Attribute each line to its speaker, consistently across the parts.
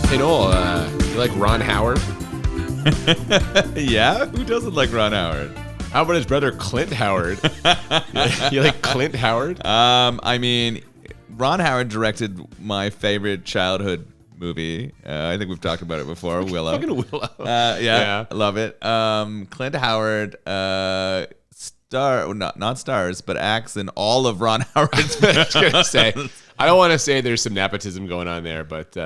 Speaker 1: Hey, Noel, you like Ron Howard?
Speaker 2: Yeah? Who doesn't like Ron Howard?
Speaker 1: How about his brother Clint Howard? You like Clint Howard?
Speaker 2: I mean, Ron Howard directed my favorite childhood movie. I think we've talked about it before, Willow.
Speaker 1: Fucking Willow.
Speaker 2: Yeah, I love it. Clint Howard, not stars, but acts in all of Ron Howard's
Speaker 1: I was gonna say, I don't want to say there's some nepotism going on there, but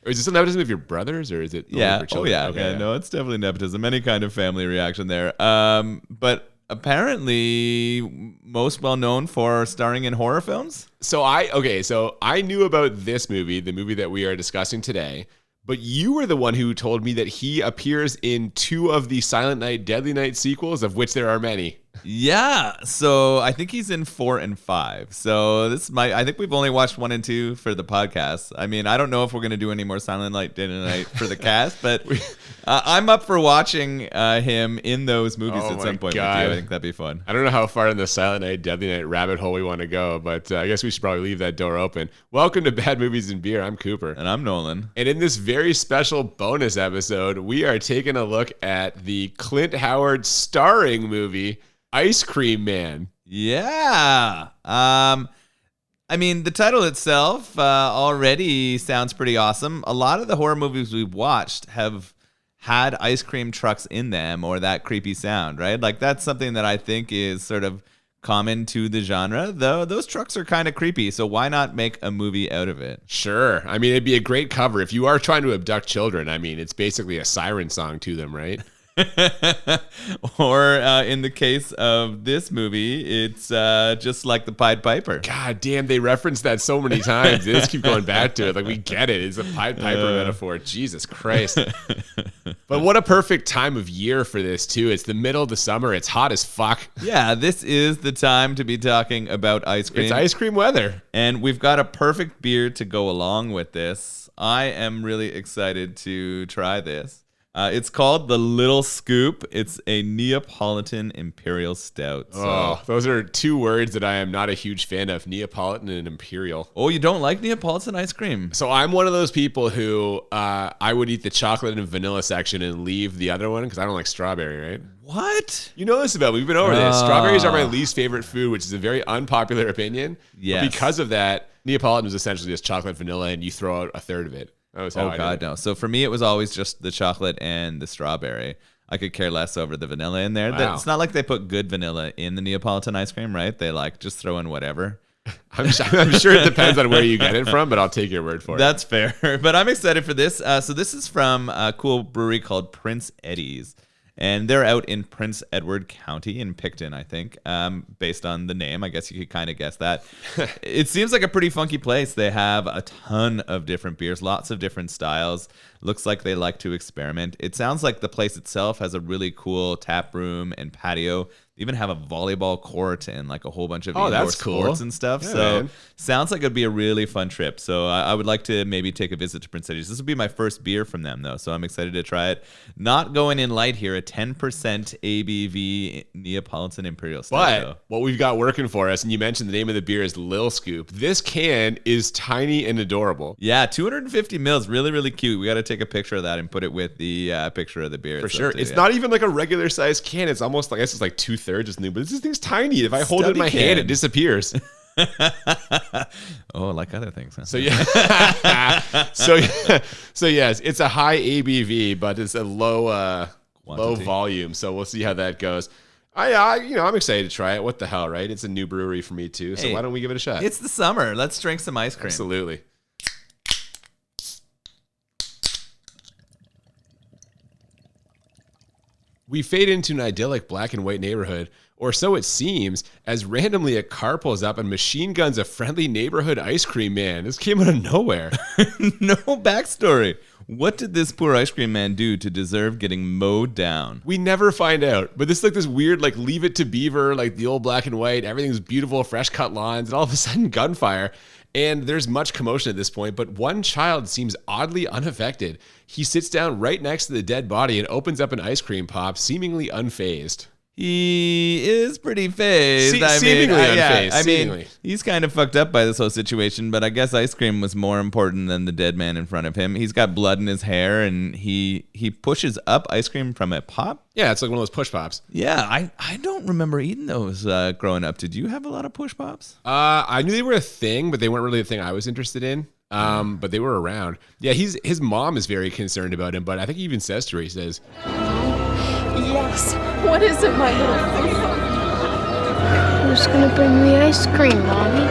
Speaker 1: is it some nepotism of your brothers, or is it?
Speaker 2: Yeah.
Speaker 1: Your children?
Speaker 2: Okay, yeah. No, it's definitely nepotism. Any kind of family reaction there. But apparently most well known for starring in horror films.
Speaker 1: So I knew about this movie, the movie that we are discussing today, but you were the one who told me that he appears in 2 of the Silent Night, Deadly Night sequels, of which there are many.
Speaker 2: Yeah, so I think he's in 4 and 5. So I think we've only watched 1 and 2 for the podcast. I mean, I don't know if we're gonna do any more Silent Night, Deadly Night for the cast, but I'm up for watching him in those movies at some point with you. I think that'd be fun.
Speaker 1: I don't know how far in the Silent Night, Deadly Night rabbit hole we want to go, but I guess we should probably leave that door open. Welcome to Bad Movies and Beer. I'm Cooper.
Speaker 2: And I'm Nolan.
Speaker 1: And in this very special bonus episode, we are taking a look at the Clint Howard starring movie, Ice Cream Man.
Speaker 2: Yeah. I mean, the title itself already sounds pretty awesome. A lot of the horror movies we've watched have had ice cream trucks in them or that creepy sound, right? Like, that's something that I think is sort of common to the genre, though those trucks are kind of creepy, so why not make a movie out of it?
Speaker 1: Sure. I mean, it'd be a great cover. If you are trying to abduct children, I mean, it's basically a siren song to them, right?
Speaker 2: Or in the case of this movie, it's just like the Pied Piper.
Speaker 1: God damn, they reference that so many times. They just keep going back to it. Like, we get it. It's a Pied Piper metaphor. Jesus Christ. But what a perfect time of year for this, too. It's the middle of the summer. It's hot as fuck.
Speaker 2: Yeah, this is the time to be talking about ice cream.
Speaker 1: It's ice cream weather.
Speaker 2: And we've got a perfect beer to go along with this. I am really excited to try this. It's called the Little Scoop. It's a Neapolitan Imperial Stout.
Speaker 1: So. Those are 2 words that I am not a huge fan of, Neapolitan and Imperial.
Speaker 2: Oh, you don't like Neapolitan ice cream?
Speaker 1: So I'm one of those people who I would eat the chocolate and vanilla section and leave the other one because I don't like strawberry, right?
Speaker 2: What?
Speaker 1: You know this about me. We've been over this. Strawberries are my least favorite food, which is a very unpopular opinion.
Speaker 2: Yes.
Speaker 1: But because of that, Neapolitan is essentially just chocolate vanilla and you throw out a third of it.
Speaker 2: Oh God, no. So for me, it was always just the chocolate and the strawberry. I could care less over the vanilla in there.
Speaker 1: Wow.
Speaker 2: It's not like they put good vanilla in the Neapolitan ice cream, right? They just throw in whatever.
Speaker 1: I'm sure it depends on where you get it from, but I'll take your word for it.
Speaker 2: That's fair. But I'm excited for this. So this is from a cool brewery called Prince Eddy's. And they're out in Prince Edward County in Picton, I think, based on the name. I guess you could kind of guess that. It seems like a pretty funky place. They have a ton of different beers, lots of different styles. Looks like they like to experiment. It sounds like the place itself has a really cool tap room and patio. They even have a volleyball court and like a whole bunch of indoor sports and stuff.
Speaker 1: Yeah,
Speaker 2: so
Speaker 1: man. Sounds
Speaker 2: like it'd be a really fun trip. So I would like to maybe take a visit to Prince Eddy's. This will be my first beer from them, though, so I'm excited to try it. Not going in light here, a 10% ABV Neapolitan Imperial Stout.
Speaker 1: But what we've got working for us, and you mentioned the name of the beer is Lil Scoop. This can is tiny and adorable.
Speaker 2: Yeah, 250 mils, really, really cute. We got to take a picture of that and put it with the picture of the beer.
Speaker 1: For sure. It's not even like a regular size can. It's almost like, I guess it's like 2/3 is new, but this thing's tiny. If I hold it in my hand, it disappears.
Speaker 2: Oh, like other things, huh?
Speaker 1: So yeah. so yes, it's a high ABV, but it's a low volume. So we'll see how that goes. I'm excited to try it. What the hell, right? It's a new brewery for me too. So why don't we give it a shot?
Speaker 2: It's the summer. Let's drink some ice cream.
Speaker 1: Absolutely. We fade into an idyllic black and white neighborhood, or so it seems, as randomly a car pulls up and machine guns a friendly neighborhood ice cream man. This came out of nowhere.
Speaker 2: No backstory. What did this poor ice cream man do to deserve getting mowed down?
Speaker 1: We never find out. But this is like this weird, like, Leave It to Beaver, like the old black and white. Everything's beautiful, fresh cut lawns, and all of a sudden gunfire. And there's much commotion at this point, but one child seems oddly unaffected. He sits down right next to the dead body and opens up an ice cream pop, seemingly unfazed.
Speaker 2: He is pretty phased.
Speaker 1: Seemingly unfazed.
Speaker 2: I mean,
Speaker 1: seemingly.
Speaker 2: he's kind of fucked up by this whole situation, but I guess ice cream was more important than the dead man in front of him. He's got blood in his hair, and he pushes up ice cream from a pop.
Speaker 1: Yeah, it's like one of those push pops.
Speaker 2: Yeah, I don't remember eating those growing up. Did you have a lot of push pops?
Speaker 1: I knew they were a thing, but they weren't really a thing I was interested in. But they were around. Yeah, his mom is very concerned about him, but I think he even says to her, he says,
Speaker 3: Yes. What is it, my little Fifi?
Speaker 4: Who's gonna bring me ice cream, Mommy?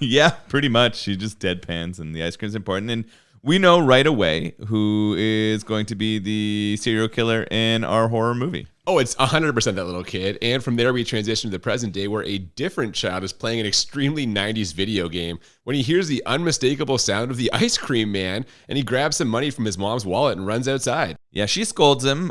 Speaker 2: Yeah, pretty much. She just deadpans, and the ice cream's important. And we know right away who is going to be the serial killer in our horror movie.
Speaker 1: oh, it's 100% that little kid. And from there, we transition to the present day where a different child is playing an extremely 90s video game when he hears the unmistakable sound of the ice cream man, and he grabs some money from his mom's wallet and runs outside.
Speaker 2: Yeah, she scolds him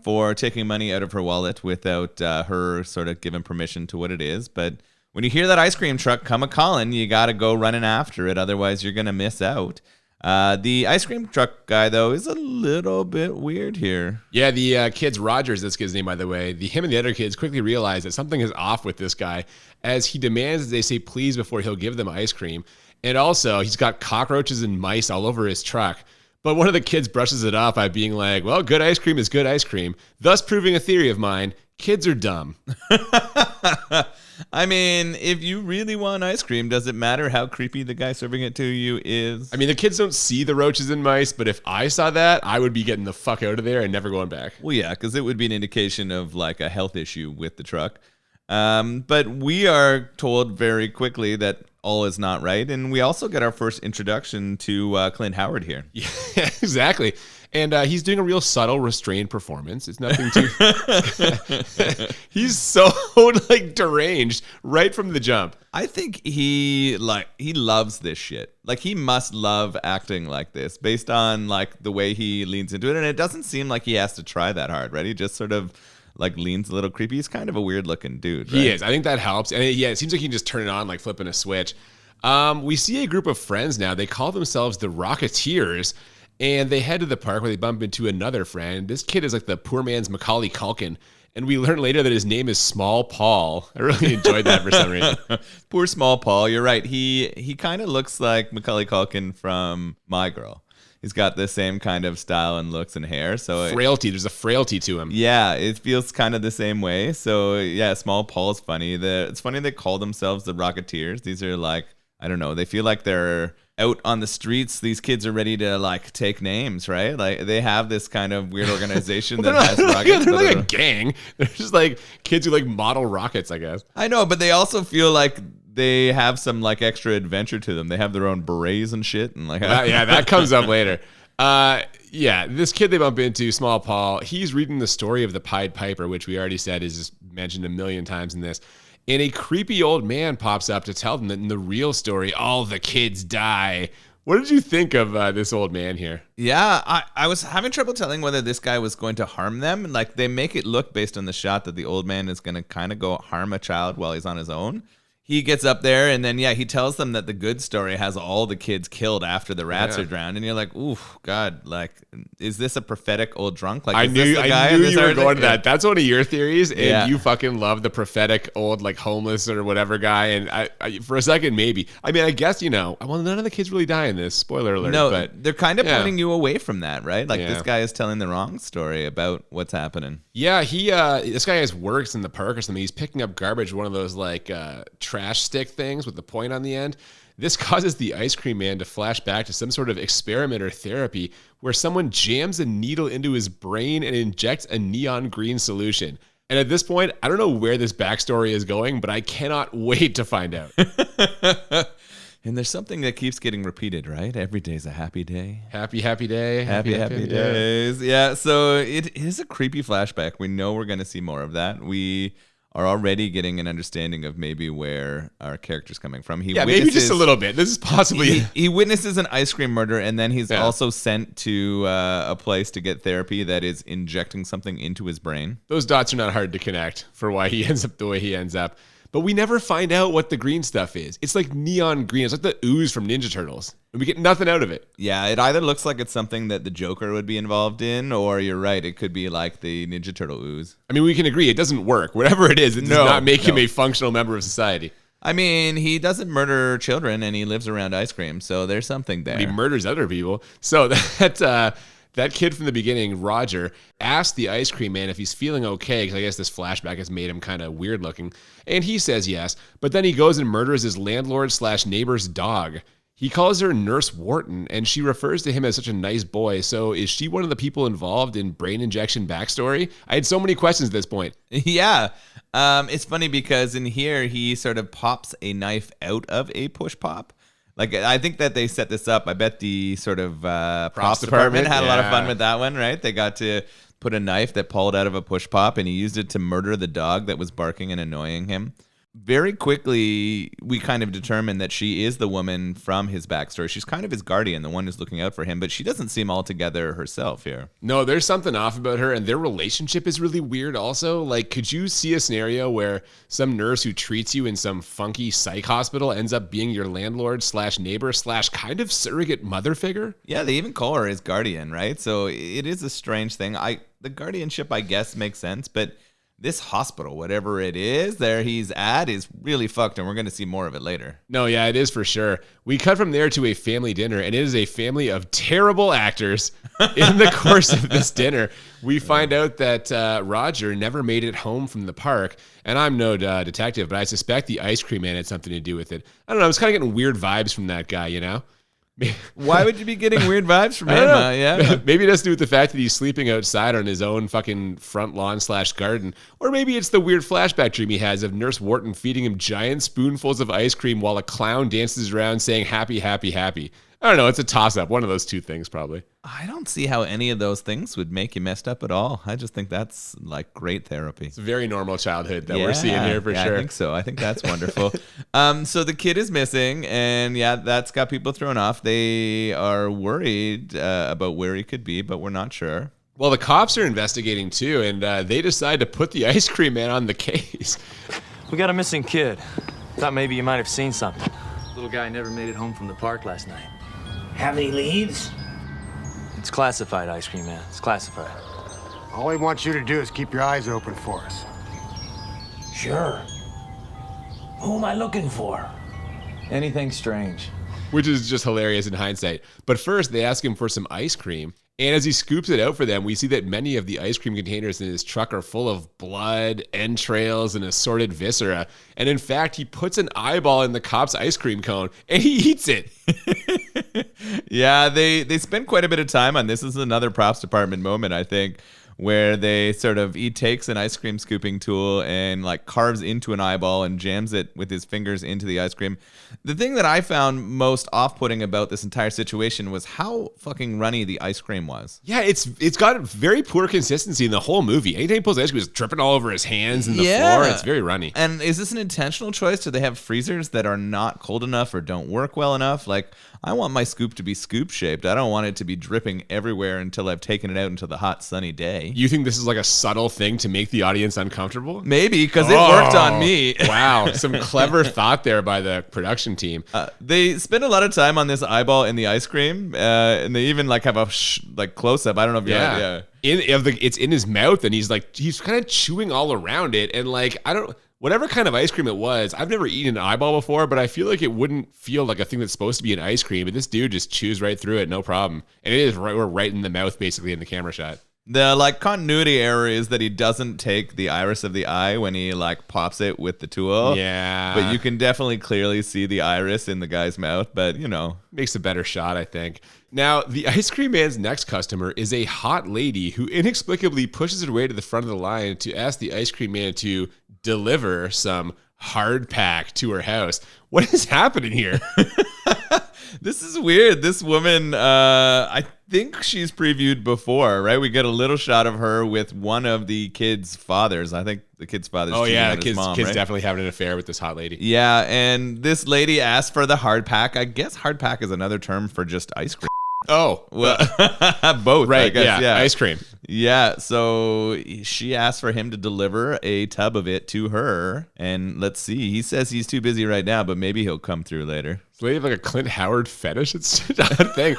Speaker 2: for taking money out of her wallet without her sort of giving permission to what it is. But when you hear that ice cream truck come a-calling, you got to go running after it. Otherwise, you're going to miss out. The ice cream truck guy, though, is a little bit weird here.
Speaker 1: Yeah, the kid's Rogers, this kid's name, by the way. Him and the other kids quickly realize that something is off with this guy as he demands that they say please before he'll give them ice cream. And also, he's got cockroaches and mice all over his truck. But one of the kids brushes it off by being like, well, good ice cream is good ice cream, thus proving a theory of mine. Kids are dumb.
Speaker 2: I mean, if you really want ice cream, does it matter how creepy the guy serving it to you is?
Speaker 1: I mean, the kids don't see the roaches and mice, but if I saw that, I would be getting the fuck out of there and never going back.
Speaker 2: Well, yeah, because it would be an indication of like a health issue with the truck. But we are told very quickly that all is not right. And we also get our first introduction to Clint Howard here.
Speaker 1: Yeah, exactly. And he's doing a real subtle, restrained performance. It's nothing too... He's so like deranged right from the jump.
Speaker 2: I think he loves this shit. Like, he must love acting like this based on like the way he leans into it. And it doesn't seem like he has to try that hard, right? He just sort of like leans a little creepy. He's kind of a weird looking dude, right?
Speaker 1: He is. I think that helps. And it seems like he can just turn it on like flipping a switch. We see a group of friends now. They call themselves the Rocketeers. And they head to the park where they bump into another friend. This kid is like the poor man's Macaulay Culkin. And we learn later that his name is Small Paul. I really enjoyed that for some reason.
Speaker 2: Poor Small Paul. You're right. He kind of looks like Macaulay Culkin from My Girl. He's got the same kind of style and looks and hair. So
Speaker 1: frailty. There's a frailty to him.
Speaker 2: Yeah, it feels kind of the same way. So yeah, Small Paul's funny. It's funny they call themselves the Rocketeers. These are like, I don't know, they feel like they're out on the streets. These kids are ready to like take names, right? Like they have this kind of weird organization that has rockets.
Speaker 1: They're like a gang. They're just like kids who like model rockets, I guess.
Speaker 2: I know, but they also feel like they have some like extra adventure to them. They have their own berets and shit, and like
Speaker 1: yeah, that comes up later. Yeah, this kid they bump into, Small Paul, he's reading the story of the Pied Piper, which we already said is just mentioned a million times in this. And a creepy old man pops up to tell them that in the real story, all the kids die. What did you think of this old man here?
Speaker 2: Yeah, I was having trouble telling whether this guy was going to harm them. Like, they make it look based on the shot that the old man is going to kind of go harm a child while he's on his own. He gets up there and then, yeah, he tells them that the good story has all the kids killed after the rats are drowned. And you're like, ooh, God, like, is this a prophetic old drunk? Like,
Speaker 1: I knew you were going to that. That's one of your theories. And you fucking love the prophetic old, like, homeless or whatever guy. And I for a second, maybe. I mean, I guess, well, none of the kids really die in this. Spoiler alert.
Speaker 2: No,
Speaker 1: but
Speaker 2: they're kind of pointing you away from that, right? Like, this guy is telling the wrong story about what's happening.
Speaker 1: Yeah, this guy has works in the park or something. He's picking up garbage, one of those, like, trash stick things with the point on the end. This causes the ice cream man to flash back to some sort of experiment or therapy where someone jams a needle into his brain and injects a neon green solution. And at this point, I don't know where this backstory is going, but I cannot wait to find out.
Speaker 2: And there's something that keeps getting repeated, right? Every day's a happy day.
Speaker 1: Happy day.
Speaker 2: Happy days. Yeah, so it is a creepy flashback. We know we're going to see more of that. We are already getting an understanding of maybe where our character's coming from.
Speaker 1: Maybe just a little bit. This is possibly...
Speaker 2: He witnesses an ice cream murder, and then he's also sent to a place to get therapy that is injecting something into his brain.
Speaker 1: Those dots are not hard to connect for why he ends up the way he ends up. but we never find out what the green stuff is. It's like neon green. It's like the ooze from Ninja Turtles. And we get nothing out of it.
Speaker 2: Yeah, it either looks like it's something that the Joker would be involved in, or you're right, it could be like the Ninja Turtle ooze.
Speaker 1: I mean, we can agree it doesn't work. Whatever it is, it does not make him a functional member of society.
Speaker 2: I mean, he doesn't murder children, and he lives around ice cream, so there's something there.
Speaker 1: But he murders other people. So that kid from the beginning, Roger, asked the ice cream man if he's feeling okay, because I guess this flashback has made him kind of weird looking. And he says yes, but then he goes and murders his landlord/neighbor's dog. He calls her Nurse Wharton, and she refers to him as such a nice boy. So is she one of the people involved in brain injection backstory? I had so many questions at this point.
Speaker 2: Yeah. It's funny because in here, he sort of pops a knife out of a push pop. Like, I think that they set this up. I bet the sort of props department had a lot of fun with that one, right? They got to put a knife that pulled out of a push pop, and he used it to murder the dog that was barking and annoying him. Very quickly, we kind of determine that she is the woman from his backstory. She's kind of his guardian, the one who's looking out for him, but she doesn't seem altogether herself here.
Speaker 1: No, there's something off about her, and their relationship is really weird also. Like, could you see a scenario where some nurse who treats you in some funky psych hospital ends up being your landlord/neighbor/ kind of surrogate mother figure?
Speaker 2: Yeah, they even call her his guardian, right? So it is a strange thing. The guardianship, I guess, makes sense, but this hospital, whatever it is, there he's at is really fucked, and we're going to see more of it later.
Speaker 1: No, yeah, it is for sure. We cut from there to a family dinner, and it is a family of terrible actors. In the course of this dinner, we find out that Roger never made it home from the park, and I'm no detective, but I suspect the ice cream man had something to do with it. I don't know, I was kind of getting weird vibes from that guy, you know?
Speaker 2: Why would you be getting weird vibes from him? Yeah,
Speaker 1: maybe it has to do with the fact that he's sleeping outside on his own fucking front lawn/garden, or maybe it's the weird flashback dream he has of Nurse Wharton feeding him giant spoonfuls of ice cream while a clown dances around saying happy, happy, happy. I don't know. It's a toss-up. One of those two things, probably.
Speaker 2: I don't see how any of those things would make you messed up at all. I just think that's like great therapy.
Speaker 1: It's a very normal childhood that we're seeing here for sure.
Speaker 2: I think so. I think that's wonderful. So the kid is missing, and yeah, that's got people thrown off. They are worried about where he could be, but we're not sure.
Speaker 1: Well, the cops are investigating too, and they decide to put the ice cream man on the case.
Speaker 5: We got a missing kid. Thought maybe you might have seen something. Little guy never made it home from the park last night.
Speaker 6: Have any leads?
Speaker 5: It's classified, Ice Cream Man. It's classified.
Speaker 7: All we want you to do is keep your eyes open for us.
Speaker 6: Sure. Who am I looking for?
Speaker 5: Anything strange.
Speaker 1: Which is just hilarious in hindsight. But first, they ask him for some ice cream. And as he scoops it out for them, we see that many of the ice cream containers in his truck are full of blood, entrails, and assorted viscera. And in fact, he puts an eyeball in the cop's ice cream cone, and he eats it.
Speaker 2: Yeah, they spend quite a bit of time on this. This is another props department moment, I think, where he takes an ice cream scooping tool and like carves into an eyeball and jams it with his fingers into the ice cream. The thing that I found most off-putting about this entire situation was how fucking runny the ice cream was.
Speaker 1: Yeah, it's got very poor consistency in the whole movie. Anytime he pulls ice cream, it's dripping all over his hands and the floor. It's very runny.
Speaker 2: And is this an intentional choice? Do they have freezers that are not cold enough or don't work well enough? Like, I want my scoop to be scoop-shaped. I don't want it to be dripping everywhere until I've taken it out into the hot, sunny day.
Speaker 1: You think this is like a subtle thing to make the audience uncomfortable?
Speaker 2: Maybe, because it worked on me.
Speaker 1: Wow, some clever thought there by the production team.
Speaker 2: They spend a lot of time on this eyeball in the ice cream, and they even like have a close-up. I don't know if
Speaker 1: it's in his mouth, and he's kind of chewing all around it, and like whatever kind of ice cream it was, I've never eaten an eyeball before, but I feel like it wouldn't feel like a thing that's supposed to be an ice cream, and this dude just chews right through it, no problem. And it is right in the mouth, basically, in the camera shot.
Speaker 2: The continuity error is that he doesn't take the iris of the eye when he pops it with the tool.
Speaker 1: Yeah.
Speaker 2: But you can definitely clearly see the iris in the guy's mouth, but
Speaker 1: makes a better shot, I think. Now, the ice cream man's next customer is a hot lady who inexplicably pushes her way to the front of the line to ask the ice cream man to deliver some hard pack to her house. What is happening here?
Speaker 2: This is weird. This woman, I think she's previewed before, right? We get a little shot of her with one of the kids' fathers. I think the kid's father's
Speaker 1: kid's
Speaker 2: mom,
Speaker 1: kid's
Speaker 2: right?
Speaker 1: definitely having an affair with this hot lady.
Speaker 2: Yeah, and this lady asked for the hard pack. I guess hard pack is another term for just ice cream.
Speaker 1: Oh,
Speaker 2: well, both,
Speaker 1: right?
Speaker 2: I guess, yeah,
Speaker 1: ice cream.
Speaker 2: Yeah, so she asked for him to deliver a tub of it to her. And let's see, he says he's too busy right now, but maybe he'll come through later.
Speaker 1: So they have like a Clint Howard fetish. It's an odd thing.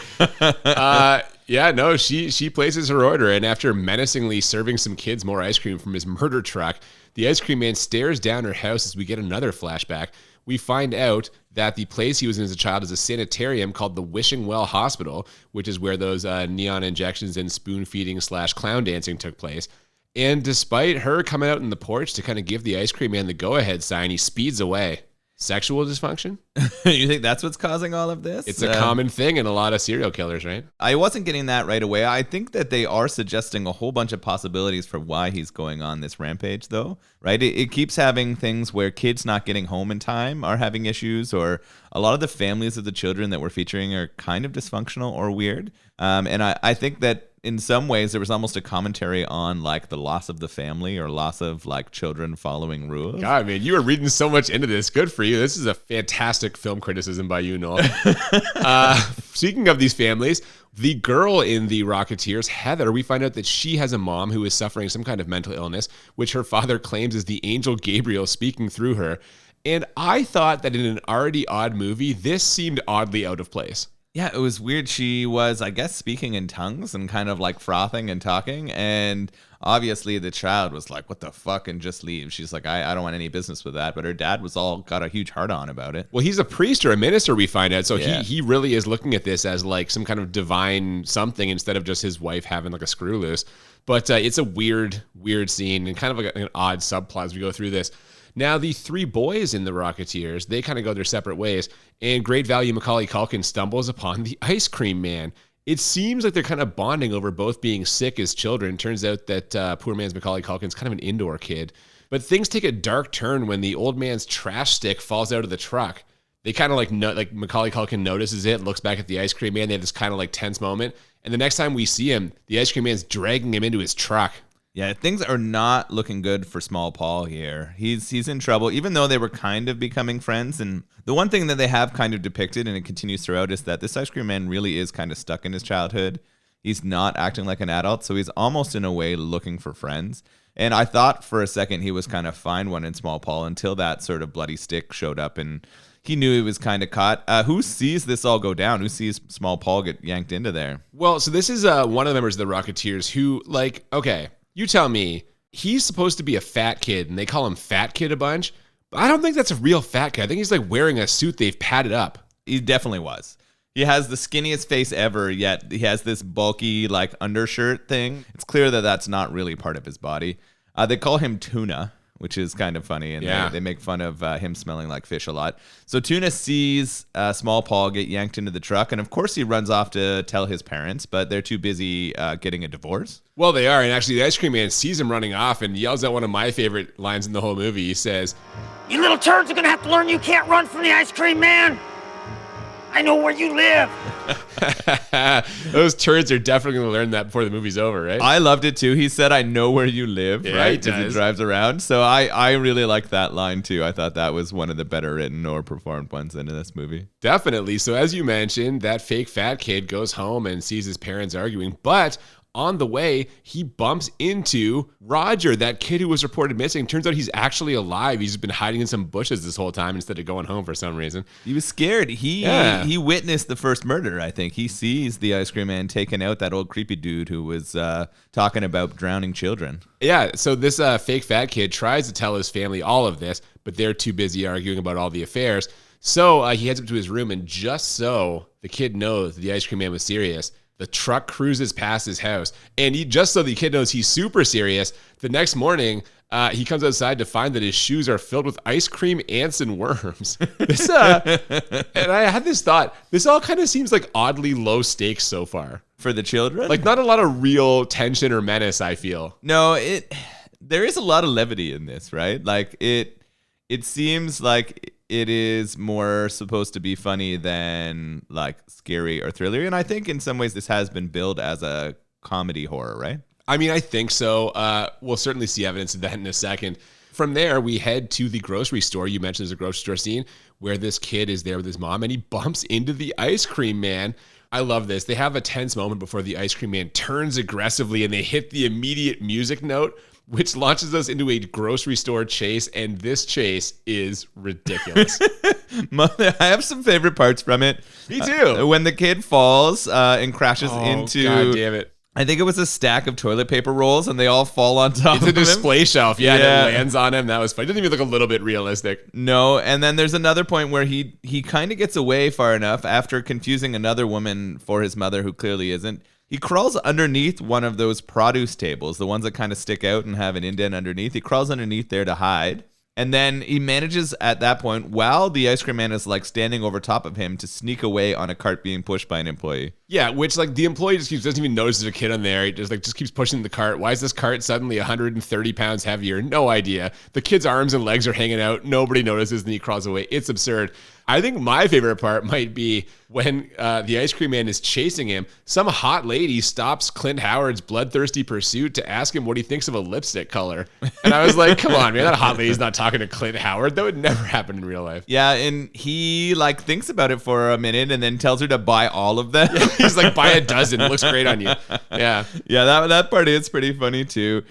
Speaker 1: Yeah, no, she places her order, and after menacingly serving some kids more ice cream from his murder truck, the ice cream man stares down her house as we get another flashback. We find out that the place he was in as a child is a sanitarium called the Wishing Well Hospital, which is where those neon injections and spoon feeding / clown dancing took place. And despite her coming out in the porch to kind of give the ice cream man the go-ahead sign, he speeds away. Sexual dysfunction?
Speaker 2: You think that's what's causing all of this?
Speaker 1: It's a common thing in a lot of serial killers, right?
Speaker 2: I wasn't getting that right away. I think that they are suggesting a whole bunch of possibilities for why he's going on this rampage, though, right? It keeps having things where kids not getting home in time are having issues, or a lot of the families of the children that we're featuring are kind of dysfunctional or weird. And I think that in some ways there was almost a commentary on like the loss of the family or loss of like children following rules.
Speaker 1: God, man, you were reading so much into this. Good for you. This is a fantastic film criticism by you, Noel. Speaking of these families, the girl in the Rocketeers, Heather, we find out that she has a mom who is suffering some kind of mental illness, which her father claims is the angel Gabriel speaking through her. And I thought that in an already odd movie, this seemed oddly out of place.
Speaker 2: Yeah, it was weird. She was, I guess, speaking in tongues and kind of like frothing and talking. And obviously the child was like, what the fuck, and just leave. She's like, I don't want any business with that. But her dad was all got a huge heart on about it.
Speaker 1: Well, he's a priest or a minister, we find out. So
Speaker 2: Yeah.
Speaker 1: he really is looking at this as like some kind of divine something instead of just his wife having like a screw loose. But it's a weird scene and kind of like an odd subplot as we go through this. Now, the three boys in the Rocketeers, they kind of go their separate ways, and great value Macaulay Culkin stumbles upon the ice cream man. It seems like they're kind of bonding over both being sick as children. Turns out that poor man's Macaulay Culkin's kind of an indoor kid. But things take a dark turn when the old man's trash stick falls out of the truck. They kind of like Macaulay Culkin notices it, looks back at the ice cream man. They have this kind of like tense moment. And the next time we see him, the ice cream man's dragging him into his truck.
Speaker 2: Yeah, things are not looking good for Small Paul here. He's in trouble, even though they were kind of becoming friends. And the one thing that they have kind of depicted, and it continues throughout, is that this ice cream man really is kind of stuck in his childhood. He's not acting like an adult, so he's almost in a way looking for friends. And I thought for a second he was kind of fine one in Small Paul until that sort of bloody stick showed up, and he knew he was kind of caught. Who sees this all go down? Who sees Small Paul get yanked into there?
Speaker 1: Well, so this is one of the members of the Rocketeers who, like, okay, you tell me, he's supposed to be a fat kid, and they call him Fat Kid a bunch. But I don't think that's a real fat kid. I think he's like wearing a suit they've padded up.
Speaker 2: He definitely was. He has the skinniest face ever, yet he has this bulky like undershirt thing. It's clear that that's not really part of his body. They call him Tuna, which is kind of funny, and they make fun of him smelling like fish a lot. So Tuna sees Small Paul get yanked into the truck, and of course he runs off to tell his parents, but they're too busy getting a divorce.
Speaker 1: Well, they are, and actually the ice cream man sees him running off and yells out one of my favorite lines in the whole movie. He says,
Speaker 6: You little turds are gonna have to learn you can't run from the ice cream man. I know where you live.
Speaker 1: those turds are definitely going to learn that before the movie's over, right?
Speaker 2: I loved it too. He said, I know where you live,
Speaker 1: Yeah,
Speaker 2: right?
Speaker 1: he
Speaker 2: As he
Speaker 1: does.
Speaker 2: drives around. So I really liked that line too. I thought that was one of the better written or performed ones in this movie.
Speaker 1: Definitely. So as you mentioned, that fake fat kid goes home and sees his parents arguing, but on the way, he bumps into Roger, that kid who was reported missing. Turns out he's actually alive. He's been hiding in some bushes this whole time instead of going home for some reason.
Speaker 2: He was scared. He witnessed the first murder, I think. He sees the ice cream man taking out that old creepy dude who was talking about drowning children.
Speaker 1: Yeah, so this fake fat kid tries to tell his family all of this, but they're too busy arguing about all the affairs. So he heads up to his room, and just so the kid knows the ice cream man was serious, the truck cruises past his house. And just so the kid knows he's super serious, the next morning, he comes outside to find that his shoes are filled with ice cream, ants, and worms. And I had this thought, this all kind of seems like oddly low stakes so far.
Speaker 2: For the children?
Speaker 1: Like not a lot of real tension or menace, I feel.
Speaker 2: No, there is a lot of levity in this, right? Like it seems like it is more supposed to be funny than like scary or thriller. And I think in some ways this has been billed as a comedy horror, right?
Speaker 1: I mean, I think so. We'll certainly see evidence of that in a second. From there, we head to the grocery store. You mentioned there's a grocery store scene where this kid is there with his mom and he bumps into the ice cream man. I love this. They have a tense moment before the ice cream man turns aggressively and they hit the immediate music note, which launches us into a grocery store chase. And this chase is ridiculous.
Speaker 2: I have some favorite parts from it.
Speaker 1: Me too.
Speaker 2: When the kid falls and crashes into...
Speaker 1: God damn it.
Speaker 2: I think it was a stack of toilet paper rolls, and they all fall on top of him.
Speaker 1: It's a display shelf, and it lands on him. That was funny. It doesn't even look a little bit realistic.
Speaker 2: No, and then there's another point where he kind of gets away far enough after confusing another woman for his mother, who clearly isn't. He crawls underneath one of those produce tables, the ones that kind of stick out and have an indent underneath. He crawls underneath there to hide. And then he manages at that point, while the ice cream man is like standing over top of him, to sneak away on a cart being pushed by an employee.
Speaker 1: Yeah, which like the employee doesn't even notice there's a kid on there. He just keeps pushing the cart. Why is this cart suddenly 130 pounds heavier? No idea. The kid's arms and legs are hanging out. Nobody notices, and he crawls away. It's absurd. I think my favorite part might be when the ice cream man is chasing him. Some hot lady stops Clint Howard's bloodthirsty pursuit to ask him what he thinks of a lipstick color. And I was like, come on, man, that hot lady's not talking to Clint Howard. That would never happen in real life.
Speaker 2: Yeah, and he like thinks about it for a minute and then tells her to buy all of them.
Speaker 1: Yeah, he's like, buy a dozen. It looks great on you. Yeah.
Speaker 2: Yeah, that part is pretty funny too.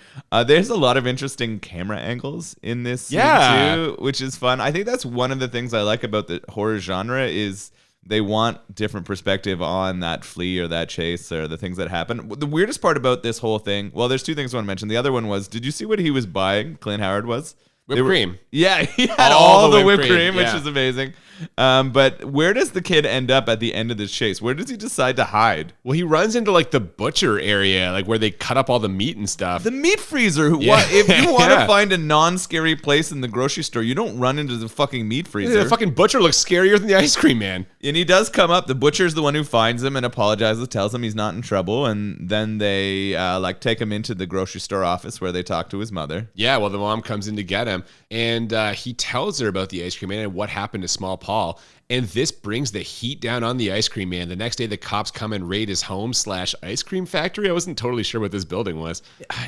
Speaker 2: There's a lot of interesting camera angles in this scene too, which is fun. I think that's one of the things I like about the horror genre is they want different perspective on that flee or that chase or the things that happen. The weirdest part about this whole thing, well, there's two things I want to mention. The other one was, did you see what he was buying? Clint Howard was?
Speaker 1: Whipped cream.
Speaker 2: Yeah, he had all the whipped cream, which
Speaker 1: yeah.
Speaker 2: is amazing. But where does the kid end up at the end of this chase? Where does he decide to hide?
Speaker 1: Well, he runs into like the butcher area, like where they cut up all the meat and stuff.
Speaker 2: The meat freezer. If you want to find a non-scary place in the grocery store, you don't run into the fucking meat freezer.
Speaker 1: The fucking butcher looks scarier than the ice cream man.
Speaker 2: And he does come up. The butcher's the one who finds him and apologizes, tells him he's not in trouble, and then they like take him into the grocery store office where they talk to his mother.
Speaker 1: Yeah, well, the mom comes in to get him, and he tells her about the ice cream man and what happened to Small Paul. And this brings the heat down on the ice cream man. The next day, the cops come and raid his home / ice cream factory. I wasn't totally sure what this building was.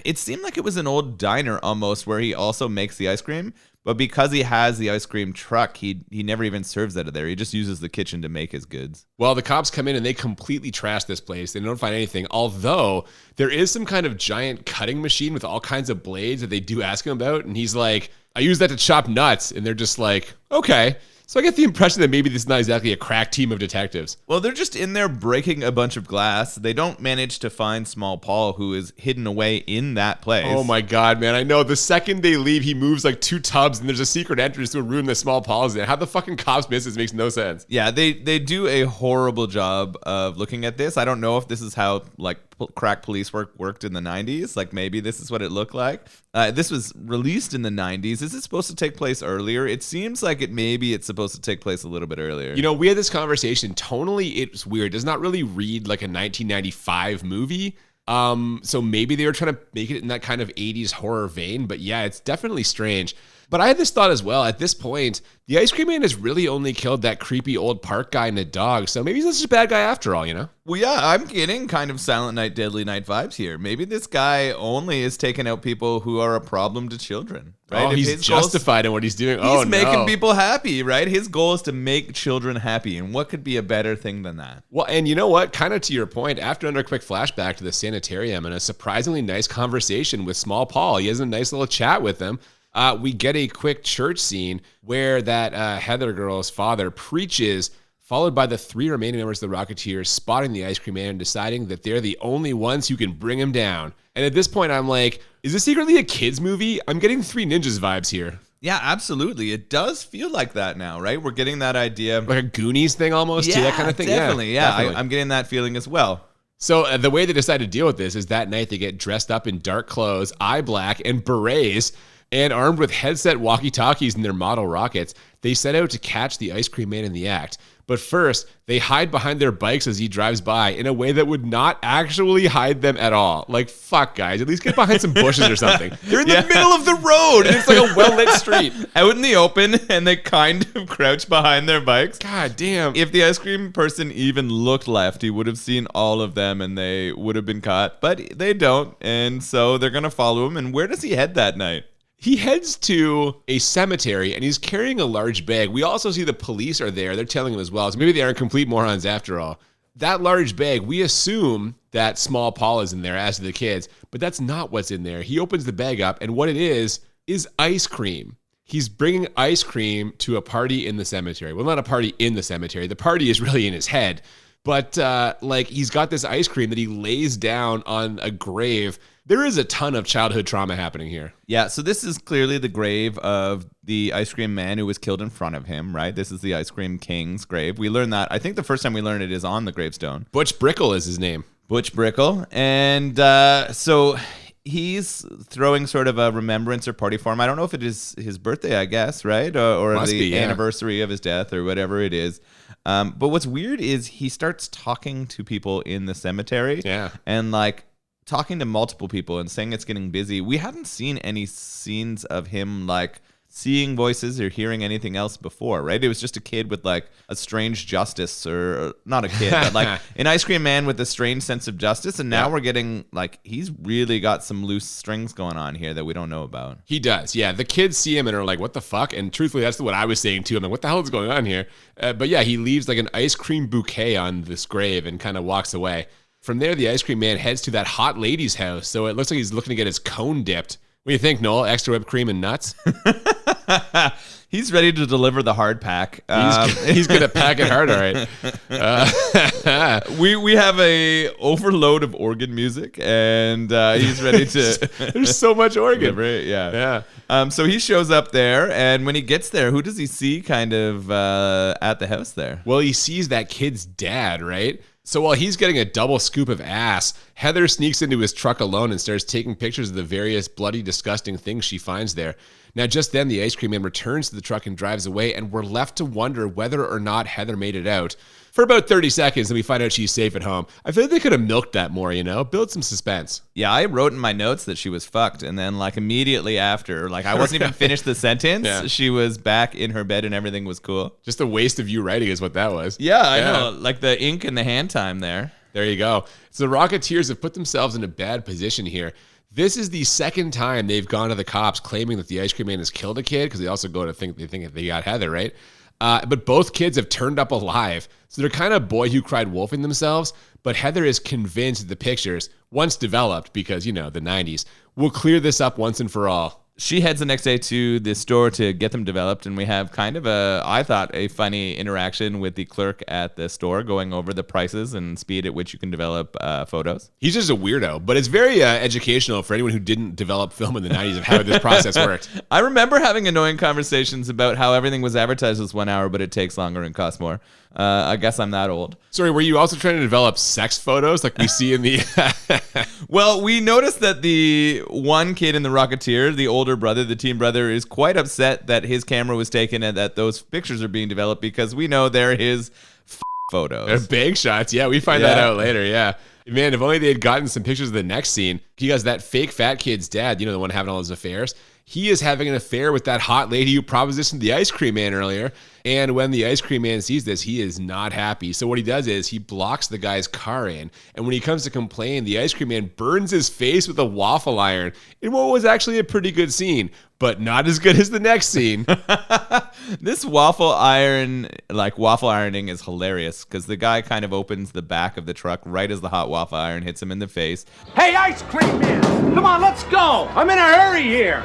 Speaker 2: It seemed like it was an old diner almost, where he also makes the ice cream. But because he has the ice cream truck, he never even serves out of there. He just uses the kitchen to make his goods.
Speaker 1: Well, the cops come in and they completely trash this place. They don't find anything. Although there is some kind of giant cutting machine with all kinds of blades that they do ask him about. And he's like, I use that to chop nuts. And they're just like, okay. So I get the impression that maybe this is not exactly a crack team of detectives.
Speaker 2: Well, they're just in there breaking a bunch of glass. They don't manage to find Small Paul, who is hidden away in that place.
Speaker 1: Oh my God, man. I know. The second they leave, he moves like 2 tubs and there's a secret entrance to a room that Small Paul's in. How the fucking cops miss this makes no sense.
Speaker 2: Yeah, they do a horrible job of looking at this. I don't know if this is how like crack police work worked in the 90s. Like maybe this is what it looked like. This was released in the 90s. Is it supposed to take place earlier? It seems like it's supposed to take place a little bit earlier.
Speaker 1: You know, we had this conversation. Tonally, it's weird. It does not really read like a 1995 movie. So maybe they were trying to make it in that kind of 80s horror vein. But yeah, it's definitely strange. But I had this thought as well. At this point, the ice cream man has really only killed that creepy old park guy and a dog. So maybe he's not such a bad guy after all, you know?
Speaker 2: Well, yeah, I'm getting kind of Silent Night, Deadly Night vibes here. Maybe this guy only is taking out people who are a problem to children, right?
Speaker 1: Oh, he's justified in what he's doing.
Speaker 2: He's making people happy, right? His goal is to make children happy. And what could be a better thing than that?
Speaker 1: Well, and you know what? Kind of to your point, after a quick flashback to the sanitarium and a surprisingly nice conversation with Small Paul, he has a nice little chat with him. We get a quick church scene where that Heather girl's father preaches, followed by the 3 remaining members of the Rocketeers spotting the ice cream man and deciding that they're the only ones who can bring him down. And at this point, I'm like, is this secretly a kid's movie? I'm getting 3 Ninjas vibes here.
Speaker 2: Yeah, absolutely. It does feel like that now, right? We're getting that idea.
Speaker 1: Like a Goonies thing almost, too, that kind of thing?
Speaker 2: Definitely, yeah. I'm getting that feeling as well.
Speaker 1: So the way they decide to deal with this is that night they get dressed up in dark clothes, eye black, and berets, and armed with headset walkie-talkies and their model rockets, they set out to catch the ice cream man in the act. But first, they hide behind their bikes as he drives by in a way that would not actually hide them at all. Like, fuck, guys. At least get behind some bushes or something. They're in the middle of the road, and it's like a well-lit street.
Speaker 2: Out in the open, and they kind of crouch behind their bikes.
Speaker 1: God damn.
Speaker 2: If the ice cream person even looked left, he would have seen all of them, and they would have been caught. But they don't, and so they're going to follow him. And where does he head that night?
Speaker 1: He heads to a cemetery, and he's carrying a large bag. We also see the police are there. They're telling him as well. So maybe they aren't complete morons after all. That large bag, we assume that small Paul is in there, as do the kids, but that's not what's in there. He opens the bag up, and what it is ice cream. He's bringing ice cream to a party in the cemetery. Well, not a party in the cemetery. The party is really in his head. But he's got this ice cream that he lays down on a grave. There is a ton of childhood trauma happening here.
Speaker 2: Yeah, so this is clearly the grave of the ice cream man who was killed in front of him, right? This is the ice cream king's grave. We learned that. I think the first time we learned it is on the gravestone.
Speaker 1: Butch Brickle is his name.
Speaker 2: Butch Brickle. And so he's throwing sort of a remembrance or party for him. I don't know if it is his birthday, I guess, right? Or anniversary of his death or whatever it is. But what's weird is he starts talking to people in the cemetery.
Speaker 1: Yeah.
Speaker 2: And like talking to multiple people and saying it's getting busy. We haven't seen any scenes of him like seeing voices or hearing anything else before, right? It was just a kid with like a strange justice, or not a kid, but like an ice cream man with a strange sense of justice. And now we're getting like, he's really got some loose strings going on here that we don't know about.
Speaker 1: He does. Yeah. The kids see him and are like, what the fuck? And truthfully, that's what I was saying too. I'm like, what the hell is going on here? But yeah, he leaves like an ice cream bouquet on this grave and kind of walks away. From there, the ice cream man heads to that hot lady's house. So it looks like he's looking to get his cone dipped. What do you think, Noel? Extra whipped cream and nuts?
Speaker 2: He's ready to deliver the hard pack.
Speaker 1: He's going to pack it hard, all right.
Speaker 2: We have a overload of organ music, and he's ready to.
Speaker 1: There's so much organ.
Speaker 2: Deliver it, yeah. So he shows up there, and when he gets there, who does he see kind of at the house there?
Speaker 1: Well, he sees that kid's dad, right? So while he's getting a double scoop of ass, Heather sneaks into his truck alone and starts taking pictures of the various bloody, disgusting things she finds there. Now, just then, the ice cream man returns to the truck and drives away, and we're left to wonder whether or not Heather made it out. For about 30 seconds, and we find out she's safe at home. I feel like they could have milked that more, build some suspense.
Speaker 2: Yeah, I wrote in my notes that she was fucked, and then like immediately after, like I wasn't even finished the sentence, she was back in her bed and everything was cool.
Speaker 1: Just a waste of you writing is what that was.
Speaker 2: Yeah, I know. Like the ink and the hand time there.
Speaker 1: There you go. So the Rocketeers have put themselves in a bad position here. This is the second time they've gone to the cops claiming that the ice cream man has killed a kid, because they also go to think they got Heather, right? But both kids have turned up alive. So they're kind of boy who cried wolfing themselves. But Heather is convinced that the pictures, once developed, because, the 90s, will clear this up once and for all.
Speaker 2: She heads the next day to the store to get them developed, and we have kind of I thought, a funny interaction with the clerk at the store going over the prices and speed at which you can develop photos.
Speaker 1: He's just a weirdo, but it's very educational for anyone who didn't develop film in the 90s of how this process worked.
Speaker 2: I remember having annoying conversations about how everything was advertised as 1 hour, but it takes longer and costs more. I guess I'm that old.
Speaker 1: Sorry, were you also trying to develop sex photos like we see in the...
Speaker 2: Well, we noticed that the one kid in the Rocketeer, the older brother, the teen brother, is quite upset that his camera was taken and that those pictures are being developed, because we know they're his photos.
Speaker 1: They're bang shots. Yeah, we find that out later. Yeah. Man, if only they had gotten some pictures of the next scene. Because that fake fat kid's dad, the one having all those affairs, he is having an affair with that hot lady who propositioned the ice cream man earlier. And when the ice cream man sees this, he is not happy. So what he does is he blocks the guy's car in. And when he comes to complain, the ice cream man burns his face with a waffle iron in what was actually a pretty good scene, but not as good as the next scene.
Speaker 2: This waffle ironing is hilarious, because the guy kind of opens the back of the truck right as the hot waffle iron hits him in the face.
Speaker 6: Hey, ice cream man! Come on, let's go! I'm in a hurry here!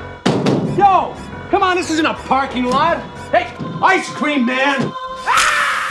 Speaker 6: Yo! Come on, this isn't a parking lot! Hey, ice cream man!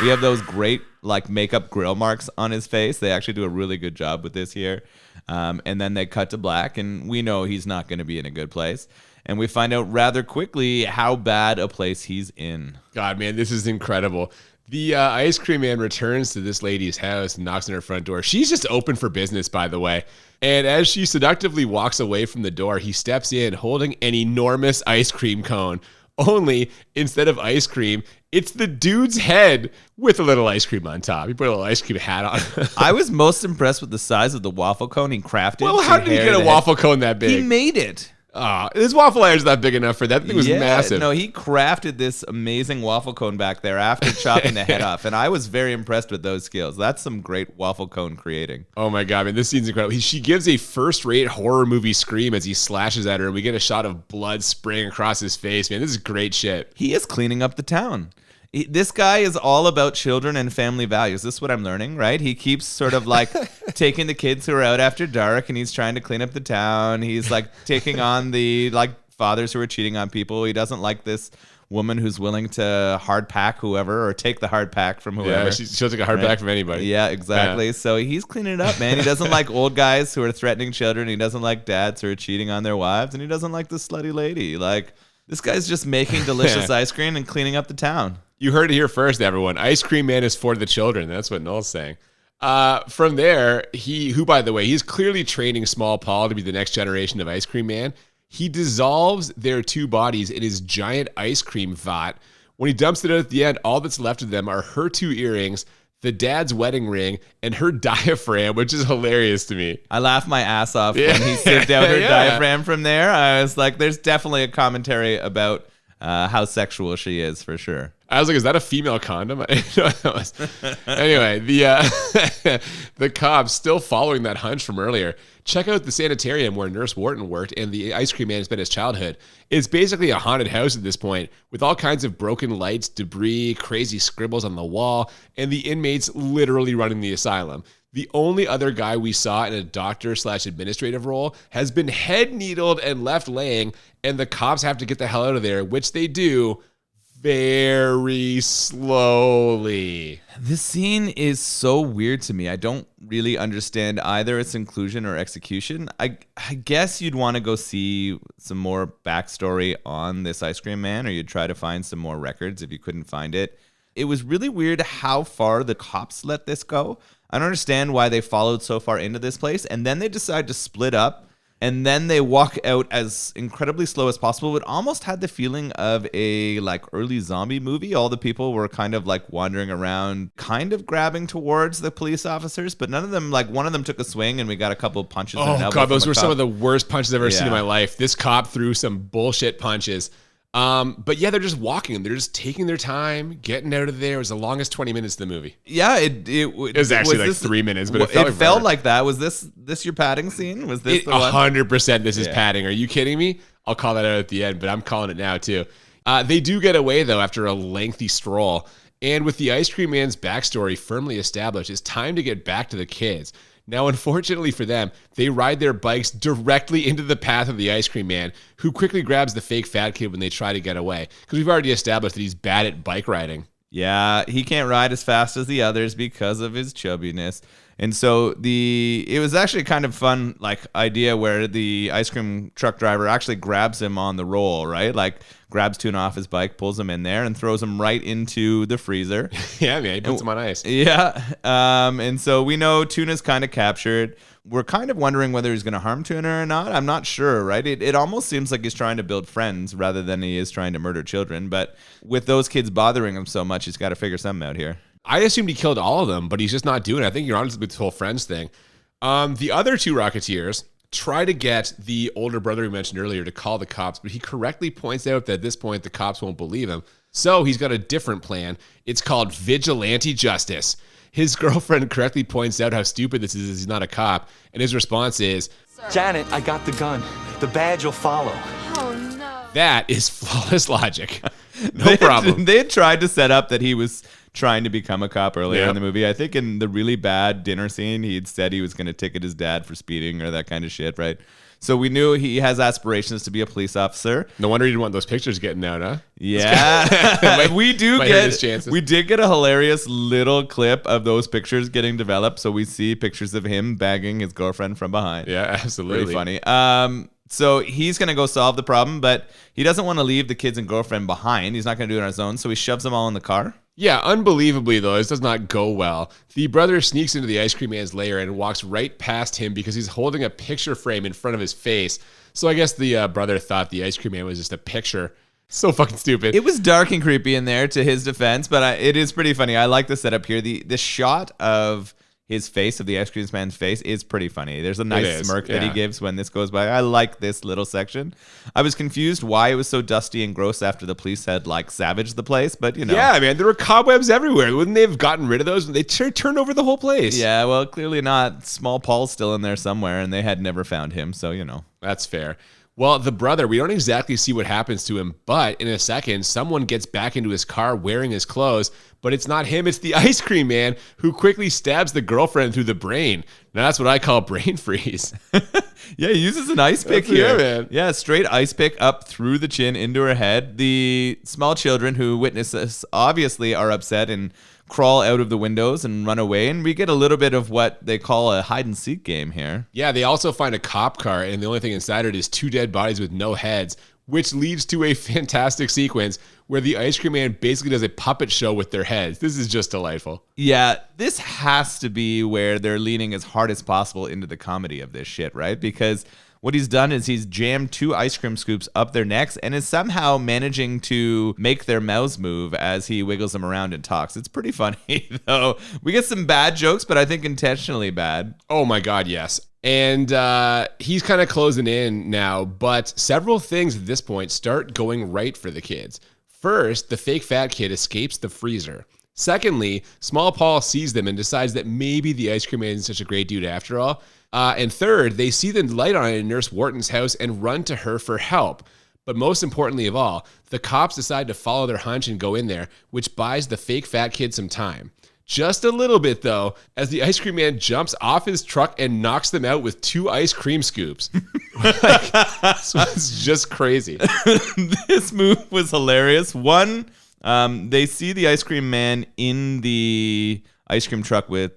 Speaker 2: We have those great makeup grill marks on his face. They actually do a really good job with this here. And then they cut to black, and we know he's not going to be in a good place. And we find out rather quickly how bad a place he's in.
Speaker 1: God, man, this is incredible. The ice cream man returns to this lady's house and knocks on her front door. She's just open for business, by the way. And as she seductively walks away from the door, he steps in holding an enormous ice cream cone. Only, instead of ice cream, it's the dude's head with a little ice cream on top. He put a little ice cream hat on.
Speaker 2: I was most impressed with the size of the waffle cone he crafted.
Speaker 1: Well, how did he get a waffle cone that big?
Speaker 2: He made it.
Speaker 1: His waffle iron's not big enough for that. Thing was massive.
Speaker 2: No, he crafted this amazing waffle cone back there after chopping the head off, and I was very impressed with those skills. That's some great waffle cone creating.
Speaker 1: Oh my God, man, this scene's incredible. She gives a first-rate horror movie scream as he slashes at her, and we get a shot of blood spraying across his face. Man, this is great shit.
Speaker 2: He is cleaning up the town. This guy is all about children and family values. This is what I'm learning, right? He keeps sort of like taking the kids who are out after dark, and he's trying to clean up the town. He's like taking on the like fathers who are cheating on people. He doesn't like this woman who's willing to hard pack whoever or take the hard pack from whoever.
Speaker 1: Yeah, she'll take a hard pack from anybody.
Speaker 2: Yeah, exactly. Yeah. So he's cleaning it up, man. He doesn't like old guys who are threatening children. He doesn't like dads who are cheating on their wives, and he doesn't like this slutty lady. Like, this guy's just making delicious ice cream and cleaning up the town.
Speaker 1: You heard it here first, everyone. Ice Cream Man is for the children. That's what Noel's saying. From there, who, by the way, he's clearly training Small Paul to be the next generation of Ice Cream Man. He dissolves their two bodies in his giant ice cream vat. When he dumps it out at the end, all that's left of them are her 2 earrings, the dad's wedding ring, and her diaphragm, which is hilarious to me.
Speaker 2: I laughed my ass off when he sieved out her diaphragm from there. I was like, there's definitely a commentary about how sexual she is, for sure.
Speaker 1: I was like, is that a female condom? I didn't know that was. Anyway, the cops, still following that hunch from earlier, check out the sanitarium where Nurse Wharton worked and the Ice Cream Man spent his childhood. It's basically a haunted house at this point, with all kinds of broken lights, debris, crazy scribbles on the wall, and the inmates literally running the asylum. The only other guy we saw in a doctor/administrative role has been head needled and left laying, and the cops have to get the hell out of there, which they do very slowly.
Speaker 2: This scene is so weird to me. I don't really understand either its inclusion or execution. I guess you'd want to go see some more backstory on this Ice Cream Man, or you'd try to find some more records if you couldn't find it. It was really weird how far the cops let this go. I don't understand why they followed so far into this place, and then they decide to split up, and then they walk out as incredibly slow as possible. It almost had the feeling of a like early zombie movie. All the people were kind of like wandering around, kind of grabbing towards the police officers, but none of them, like one of them took a swing and we got a couple of punches.
Speaker 1: Oh God, those were some of the worst punches I've ever seen in my life. This cop threw some bullshit punches. But yeah, they're just walking. They're just taking their time, getting out of there. It was the longest 20 minutes of the movie.
Speaker 2: Yeah, it
Speaker 1: was actually like 3 minutes, but it
Speaker 2: felt like that. Was this your padding scene? Was this the one?
Speaker 1: 100% this is padding. Are you kidding me? I'll call that out at the end, but I'm calling it now too. They do get away though after a lengthy stroll. And with the Ice Cream Man's backstory firmly established, it's time to get back to the kids. Now, unfortunately for them, they ride their bikes directly into the path of the Ice Cream Man, who quickly grabs the fake fat kid when they try to get away. Because we've already established that he's bad at bike riding.
Speaker 2: Yeah, he can't ride as fast as the others because of his chubbiness. And so it was actually a kind of fun like idea where the ice cream truck driver actually grabs him on the roll, right? Like grabs Tuna off his bike, pulls him in there, and throws him right into the freezer.
Speaker 1: Yeah, man, he puts him on ice.
Speaker 2: Yeah, and so we know Tuna's kind of captured. We're kind of wondering whether he's going to harm Tuna or not. I'm not sure, right? It almost seems like he's trying to build friends rather than he is trying to murder children. But with those kids bothering him so much, he's got to figure something out here.
Speaker 1: I assumed he killed all of them, but he's just not doing it. I think you're honest with this whole friends thing. The other 2 Rocketeers try to get the older brother we mentioned earlier to call the cops, but he correctly points out that at this point the cops won't believe him. So he's got a different plan. It's called vigilante justice. His girlfriend correctly points out how stupid this is as he's not a cop, and his response is,
Speaker 5: Janet, I got the gun. The badge will follow.
Speaker 3: Oh, no.
Speaker 1: That is flawless logic. No problem.
Speaker 2: They had tried to set up that he was trying to become a cop earlier in the movie. I think in the really bad dinner scene, he'd said he was going to ticket his dad for speeding or that kind of shit, right? So we knew he has aspirations to be a police officer.
Speaker 1: No wonder he didn't want those pictures getting out, huh?
Speaker 2: Yeah. we did get a hilarious little clip of those pictures getting developed. So we see pictures of him bagging his girlfriend from behind.
Speaker 1: Yeah, absolutely.
Speaker 2: Pretty funny. So he's going to go solve the problem, but he doesn't want to leave the kids and girlfriend behind. He's not going to do it on his own. So he shoves them all in the car.
Speaker 1: Yeah, unbelievably, though, this does not go well. The brother sneaks into the Ice Cream Man's lair and walks right past him because he's holding a picture frame in front of his face. So I guess the brother thought the Ice Cream Man was just a picture. So fucking stupid.
Speaker 2: It was dark and creepy in there, to his defense, but it is pretty funny. I like the setup here. The shot of his face, of the Ice Cream Man's face, is pretty funny. There's a nice smirk that he gives when this goes by. I like this little section. I was confused why it was so dusty and gross after the police had like savaged the place, but you know.
Speaker 1: Yeah, man, there were cobwebs everywhere. Wouldn't they have gotten rid of those? They turned over the whole place.
Speaker 2: Yeah, well, clearly not. Small Paul's still in there somewhere, and they had never found him, so you know.
Speaker 1: That's fair. Well, the brother, we don't exactly see what happens to him, but in a second, someone gets back into his car wearing his clothes, but it's not him, it's the ice cream man who quickly stabs the girlfriend through the brain. Now, that's what I call brain freeze.
Speaker 2: Yeah, he uses an ice pick here.
Speaker 1: Yeah, man.
Speaker 2: Yeah, straight ice pick up through the chin into her head. The small children who witness this obviously are upset and crawl out of the windows and run away. And we get a little bit of what they call a hide and seek game here.
Speaker 1: Yeah, they also find a cop car, and the only thing inside it is 2 dead bodies with no heads, which leads to a fantastic sequence where the ice cream man basically does a puppet show with their heads. This is just delightful.
Speaker 2: Yeah, this has to be where they're leaning as hard as possible into the comedy of this shit, right? Because what he's done is he's jammed 2 ice cream scoops up their necks and is somehow managing to make their mouths move as he wiggles them around and talks. It's pretty funny, though. We get some bad jokes, but I think intentionally bad.
Speaker 1: Oh my God, yes. And he's kind of closing in now, but several things at this point start going right for the kids. First, the fake fat kid escapes the freezer. Secondly, Small Paul sees them and decides that maybe the ice cream man isn't such a great dude after all. And third, they see the light on in Nurse Wharton's house and run to her for help. But most importantly of all, the cops decide to follow their hunch and go in there, which buys the fake fat kid some time. Just a little bit, though, as the ice cream man jumps off his truck and knocks them out with 2 ice cream scoops. This was just crazy.
Speaker 2: This move was hilarious. One, they see the ice cream man in the ice cream truck with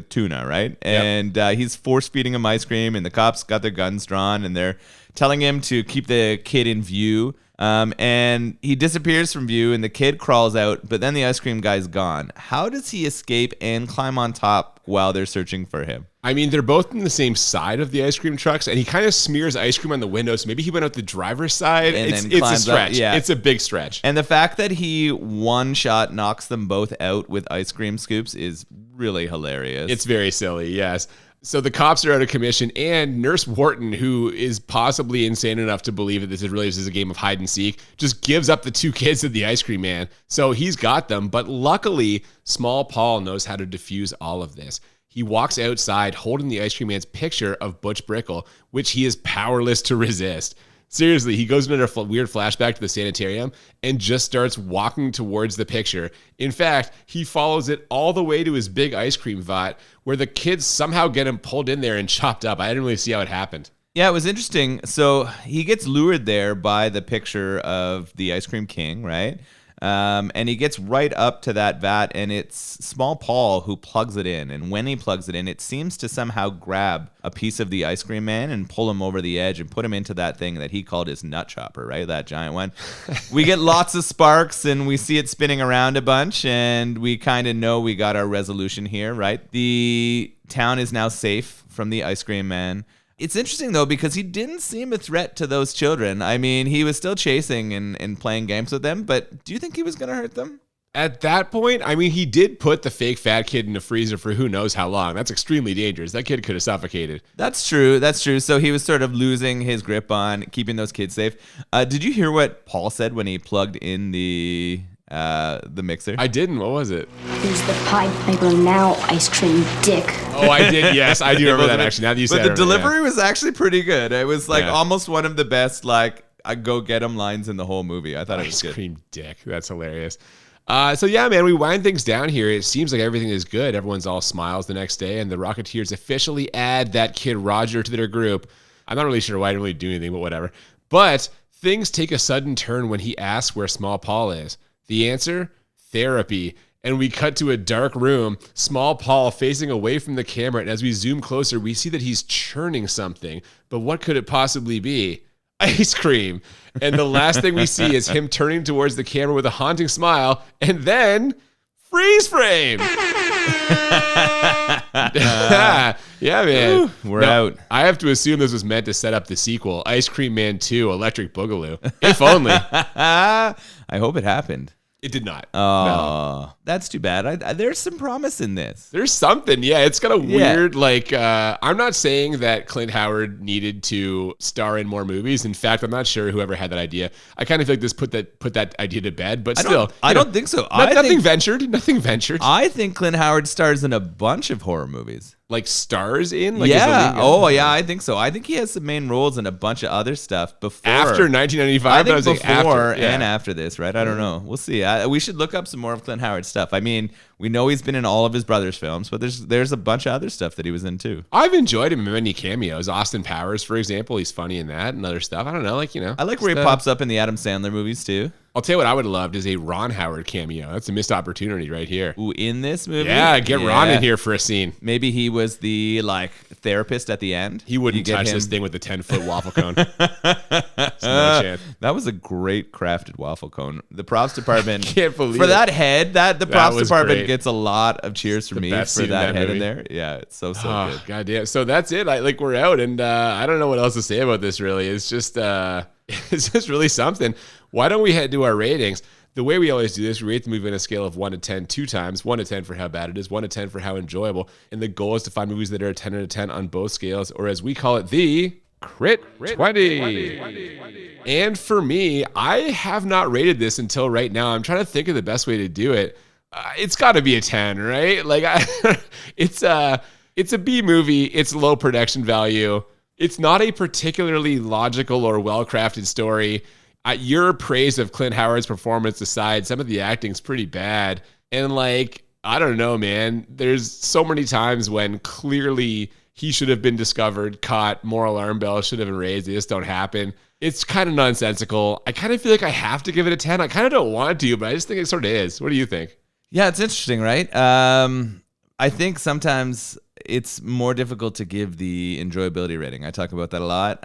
Speaker 2: tuna, right? And he's force feeding him ice cream, and the cops got their guns drawn, and they're telling him to keep the kid in view. And he disappears from view, and the kid crawls out, but then the ice cream guy's gone. How does he escape and climb on top while they're searching for him?
Speaker 1: I mean, they're both on the same side of the ice cream trucks, and he kind of smears ice cream on the window, so maybe he went out the driver's side.
Speaker 2: And
Speaker 1: it's
Speaker 2: then
Speaker 1: a stretch.
Speaker 2: Up, yeah.
Speaker 1: It's a big stretch.
Speaker 2: And the fact that he one shot knocks them both out with ice cream scoops is really hilarious.
Speaker 1: It's very silly, yes. So the cops are out of commission, and Nurse Wharton, who is possibly insane enough to believe that this is a game of hide and seek, just gives up the 2 kids to the ice cream man. So he's got them, but luckily, Small Paul knows how to defuse all of this. He walks outside holding the ice cream man's picture of Butch Brickle, which he is powerless to resist. Seriously, he goes into a weird flashback to the sanitarium and just starts walking towards the picture. In fact, he follows it all the way to his big ice cream vat, where the kids somehow get him pulled in there and chopped up. I didn't really see how it happened.
Speaker 2: Yeah, it was interesting. So he gets lured there by the picture of the ice cream king, right? And he gets right up to that vat, and it's Small Paul who plugs it in. And when he plugs it in, it seems to somehow grab a piece of the ice cream man and pull him over the edge and put him into that thing that he called his nut chopper, right? That giant one. We get lots of sparks, and we see it spinning around a bunch, and we kind of know we got our resolution here, right? The town is now safe from the ice cream man. It's interesting, though, because he didn't seem a threat to those children. I mean, he was still chasing and playing games with them, but do you think he was going to hurt them?
Speaker 1: At that point, I mean, he did put the fake fat kid in the freezer for who knows how long. That's extremely dangerous. That kid could have suffocated.
Speaker 2: That's true. That's true. So he was sort of losing his grip on keeping those kids safe. Did you hear what Paul said when he plugged in the mixer?
Speaker 1: I didn't. What was it?
Speaker 4: Who's the Pied Piper now, ice cream dick?
Speaker 1: Oh, I did. Yes, I do remember that actually. Now that you said it.
Speaker 2: But the delivery was actually pretty good. It was like almost one of the best, like, I go get 'em lines in the whole movie. I thought it was good. Ice
Speaker 1: cream dick. That's hilarious. So yeah, man, we wind things down here. It seems like everything is good. Everyone's all smiles the next day, and the Rocketeers officially add that kid Roger to their group. I'm not really sure why I didn't really do anything, but whatever. But things take a sudden turn when he asks where Small Paul is. The answer? Therapy. And we cut to a dark room, Small Paul facing away from the camera, and as we zoom closer, we see that he's churning something. But what could it possibly be? Ice cream. And the last thing we see is him turning towards the camera with a haunting smile, and then freeze frame. Yeah, man.
Speaker 2: Ooh, we're out.
Speaker 1: I have to assume this was meant to set up the sequel, Ice Cream Man 2, Electric Boogaloo. If only.
Speaker 2: I hope it happened.
Speaker 1: It did not.
Speaker 2: Oh,
Speaker 1: no.
Speaker 2: That's too bad. There's some promise in this.
Speaker 1: There's something. Yeah, it's got a weird, I'm not saying that Clint Howard needed to star in more movies. In fact, I'm not sure whoever had that idea. I kind of feel like this put that idea to bed, but still.
Speaker 2: I don't think so.
Speaker 1: Nothing ventured. Nothing ventured.
Speaker 2: I think Clint Howard stars in a bunch of horror movies.
Speaker 1: like stars in? Like,
Speaker 2: yeah.
Speaker 1: is the lead
Speaker 2: Oh, yeah. I think so. I think he has some main roles in a bunch of other stuff before.
Speaker 1: after 1995?
Speaker 2: I think
Speaker 1: was like
Speaker 2: before
Speaker 1: after, yeah.
Speaker 2: and after this, right? I don't know. We'll see. We should look up some more of Clint Howard stuff. I mean, we know he's been in all of his brother's films, but there's a bunch of other stuff that he was in too.
Speaker 1: I've enjoyed him in many cameos. Austin Powers, for example, he's funny in that and other stuff. I don't know, like, you know.
Speaker 2: I like where he pops up in the Adam Sandler movies too.
Speaker 1: I'll tell you what I would have loved is a Ron Howard cameo. That's a missed opportunity right here.
Speaker 2: Ooh, in this movie?
Speaker 1: Yeah, get Ron in here for a scene.
Speaker 2: Maybe he was the like therapist at the end.
Speaker 1: He wouldn't touch this thing with the 10-foot waffle cone. There's no chance.
Speaker 2: That was a great crafted waffle cone. The props department
Speaker 1: Can't believe
Speaker 2: for
Speaker 1: it.
Speaker 2: that head. The props
Speaker 1: was
Speaker 2: department
Speaker 1: great.
Speaker 2: gets a lot of cheers from me for
Speaker 1: best scene in
Speaker 2: that
Speaker 1: that
Speaker 2: head in
Speaker 1: movie.
Speaker 2: there. Yeah, it's so
Speaker 1: Oh,
Speaker 2: good.
Speaker 1: goddamn. So that's it. We're out, and I don't know what else to say about this. Really, it's just it's just really something. Why don't we head to our ratings? The way we always do this, we rate the movie on a scale of 1 to 10 2 times. 1 to 10 for how bad it is, 1 to 10 for how enjoyable. And the goal is to find movies that are a 10 out of 10 on both scales, or as we call it, the Crit 20. And for me, I have not rated this until right now. I'm trying to think of the best way to do it. It's got to be a 10, right? Like, it's a B movie. It's low production value. It's not a particularly logical or well-crafted story. Your praise of Clint Howard's performance aside, some of the acting's pretty bad. And like, I don't know, man. There's so many times when clearly he should have been discovered, caught, more alarm bells should have been raised. They just don't happen. It's kind of nonsensical. I kind of feel like I have to give it a 10. I kind of don't want to, but I just think it sort of is. What do you think?
Speaker 2: Yeah, it's interesting, right? I think sometimes it's more difficult to give the enjoyability rating. I talk about that a lot.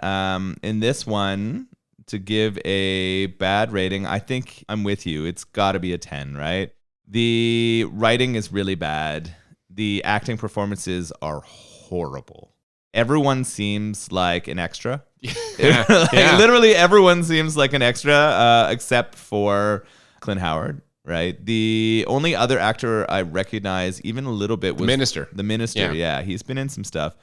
Speaker 2: In this one, to give a bad rating, I think I'm with you. It's got to be a 10, right? The writing is really bad. The acting performances are horrible. Everyone seems like an extra. Literally everyone seems like an extra, except for Clint Howard, right? The only other actor I recognize even a little bit was The Minister. Yeah, he's been in some stuff.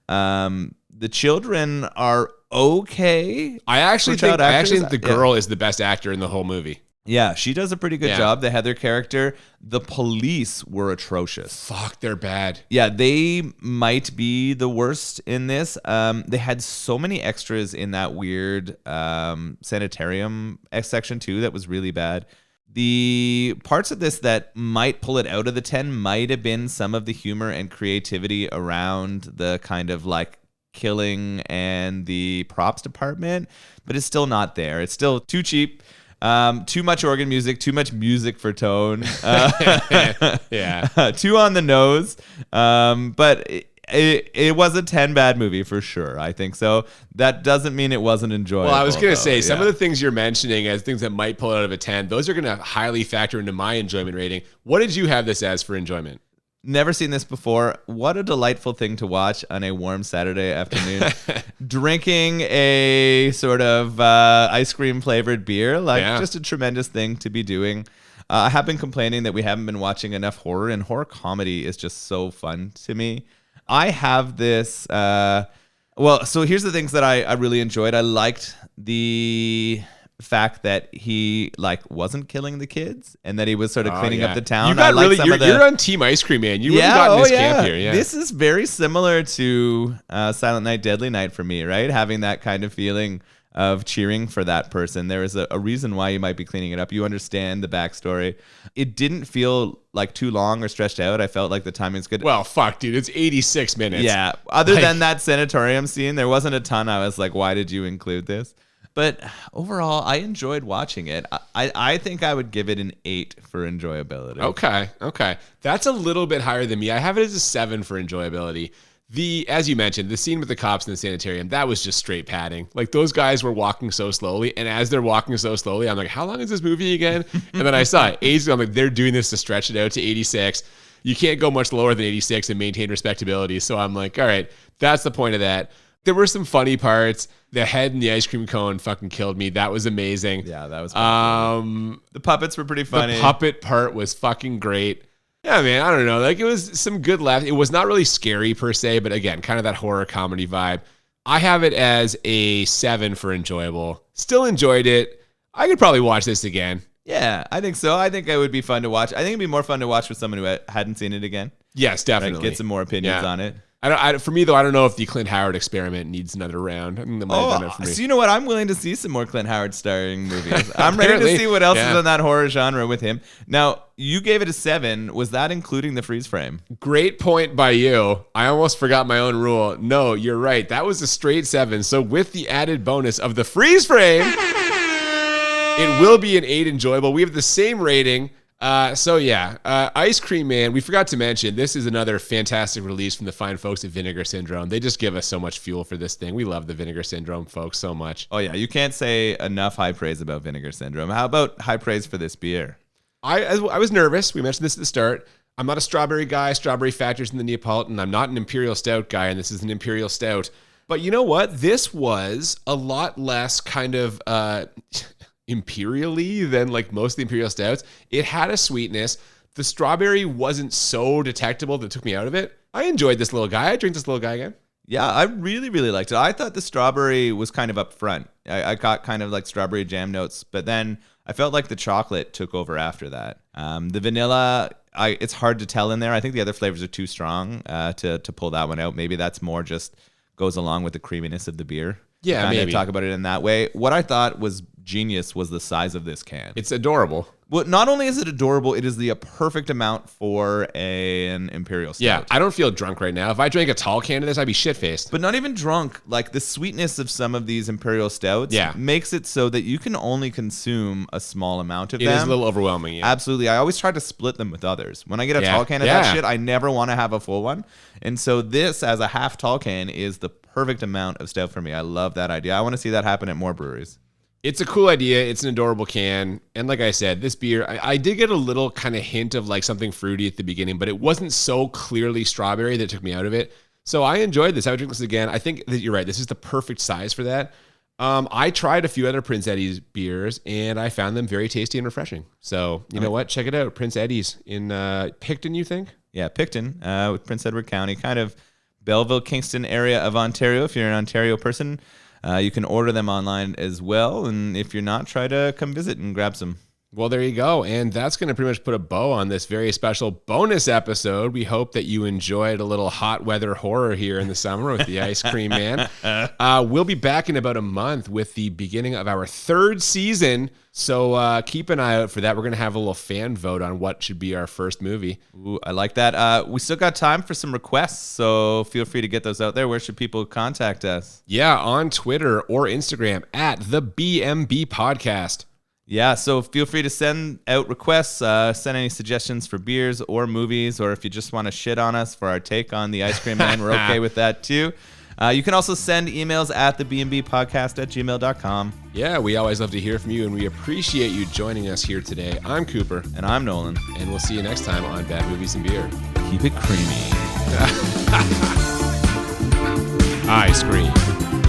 Speaker 2: The children are okay.
Speaker 1: I actually think the girl is the best actor in the whole movie.
Speaker 2: Yeah, she does a pretty good job. The Heather character. The police were atrocious.
Speaker 1: Fuck, they're bad.
Speaker 2: Yeah, they might be the worst in this. They had so many extras in that weird sanitarium section too that was really bad. The parts of this that might pull it out of the 10 might have been some of the humor and creativity around the kind of like killing and the props department, but it's still not there. It's still too cheap. Too much organ music, too much music for tone. Too on the nose. But it was a 10 bad movie for sure. I think so. That doesn't mean it wasn't enjoyable.
Speaker 1: Well, I was going to say, some of the things you're mentioning as things that might pull it out of a 10, those are going to highly factor into my enjoyment rating. What did you have this as for enjoyment?
Speaker 2: Never seen this before. What a delightful thing to watch on a warm Saturday afternoon. Drinking a sort of ice cream flavored beer, just a tremendous thing to be doing. I have been complaining that we haven't been watching enough horror, and horror comedy is just so fun to me. I have this. So here's the things that I really enjoyed. I liked the fact that he wasn't killing the kids and that he was sort of cleaning up the town.
Speaker 1: You got you're on Team Ice Cream Man. You really got in this camp here. Yeah.
Speaker 2: This is very similar to Silent Night, Deadly Night for me, right? Having that kind of feeling of cheering for that person. There is a reason why you might be cleaning it up. You understand the backstory. It didn't feel like too long or stretched out. I felt like the timing's good.
Speaker 1: Well, fuck, dude. It's 86 minutes.
Speaker 2: Yeah. Other than that sanatorium scene, there wasn't a ton. I was like, why did you include this? But overall, I enjoyed watching it. I think I would give it an 8 for enjoyability.
Speaker 1: Okay. That's a little bit higher than me. I have it as a 7 for enjoyability. As you mentioned, the scene with the cops in the sanitarium, that was just straight padding. Like, those guys were walking so slowly, and as they're walking so slowly, I'm like, how long is this movie again? And then I saw it. I'm like, they're doing this to stretch it out to 86. You can't go much lower than 86 and maintain respectability. So I'm like, all right, that's the point of that. There were some funny parts. The head in the ice cream cone fucking killed me. That was amazing.
Speaker 2: Yeah, that was funny. The puppets were pretty funny.
Speaker 1: The puppet part was fucking great. Yeah, man, I don't know. Like, it was some good laughs. It was not really scary per se, but again, kind of that horror comedy vibe. I have it as a 7 for enjoyable. Still enjoyed it. I could probably watch this again.
Speaker 2: Yeah, I think so. I think it would be fun to watch. I think it'd be more fun to watch with someone who hadn't seen it again.
Speaker 1: Yes, definitely.
Speaker 2: Get some more opinions on it.
Speaker 1: For me though, I don't know if the Clint Howard experiment needs another round. I think that might have done it for me.
Speaker 2: So you know what? I'm willing to see some more Clint Howard starring movies. I'm ready to see what else is in that horror genre with him. Now, you gave it a 7. Was that including the freeze frame?
Speaker 1: Great point by you. I almost forgot my own rule. No, you're right. That was a straight 7. So with the added bonus of the freeze frame, it will be an 8 enjoyable. We have the same rating. Ice Cream Man, we forgot to mention, this is another fantastic release from the fine folks at Vinegar Syndrome. They just give us so much fuel for this thing. We love the Vinegar Syndrome folks so much.
Speaker 2: Oh yeah, you can't say enough high praise about Vinegar Syndrome. How about high praise for this beer?
Speaker 1: I was nervous. We mentioned this at the start. I'm not a strawberry guy. Strawberry factors in the Neapolitan. I'm not an Imperial Stout guy, and this is an Imperial Stout. But you know what? This was a lot less kind of imperially than like most of the Imperial Stouts. It had a sweetness. The strawberry wasn't so detectable that it took me out of it. I enjoyed this little guy. I drink this little guy again.
Speaker 2: Yeah, I really, really liked it. I thought the strawberry was kind of up front. I got kind of like strawberry jam notes, but then I felt like the chocolate took over after that. The vanilla, it's hard to tell in there. I think the other flavors are too strong to pull that one out. Maybe that's more just goes along with the creaminess of the beer.
Speaker 1: Yeah, maybe.
Speaker 2: Talk about it in that way. What I thought was genius was the size of this can.
Speaker 1: It's adorable.
Speaker 2: Well, not only is it adorable, it is the perfect amount for an Imperial Stout.
Speaker 1: Yeah, I don't feel drunk right now. If I drank a tall can of this, I'd be shit-faced.
Speaker 2: But not even drunk. Like, the sweetness of some of these Imperial Stouts makes it so that you can only consume a small amount of them.
Speaker 1: It is a little overwhelming, yeah.
Speaker 2: Absolutely. I always try to split them with others. When I get a tall can of that shit, I never want to have a full one. And so this, as a half tall can, is the perfect amount of stout for me. I love that idea. I want to see that happen at more breweries.
Speaker 1: It's a cool idea. It's an adorable can. And like I said, this beer, I did get a little kind of hint of like something fruity at the beginning, but it wasn't so clearly strawberry that took me out of it. So I enjoyed this. I would drink this again. I think that you're right. This is the perfect size for that. I tried a few other Prince Eddy's beers, and I found them very tasty and refreshing. So you know what? Check it out. Prince Eddy's in Picton, you think?
Speaker 2: Yeah, Picton with Prince Edward County, kind of Belleville, Kingston area of Ontario. If you're an Ontario person, you can order them online as well. And if you're not, try to come visit and grab some.
Speaker 1: Well, there you go. And that's going to pretty much put a bow on this very special bonus episode. We hope that you enjoyed a little hot weather horror here in the summer with the Ice Cream Man. We'll be back in about a month with the beginning of our 3rd season. So keep an eye out for that. We're going to have a little fan vote on what should be our first movie.
Speaker 2: Ooh, I like that. We still got time for some requests, so feel free to get those out there. Where should people contact us?
Speaker 1: Yeah, on Twitter or Instagram at the BMB Podcast.
Speaker 2: Yeah, so feel free to send out requests, send any suggestions for beers or movies, or if you just want to shit on us for our take on the Ice Cream Man, we're okay with that too. You can also send emails at thebmbpodcast@gmail.com.
Speaker 1: Yeah, we always love to hear from you, and we appreciate you joining us here today. I'm Cooper.
Speaker 2: And I'm Nolan.
Speaker 1: And we'll see you next time on Bad Movies and Beer.
Speaker 2: Keep it creamy.
Speaker 1: I scream.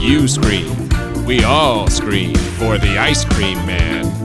Speaker 1: You scream. We all scream for the Ice Cream Man.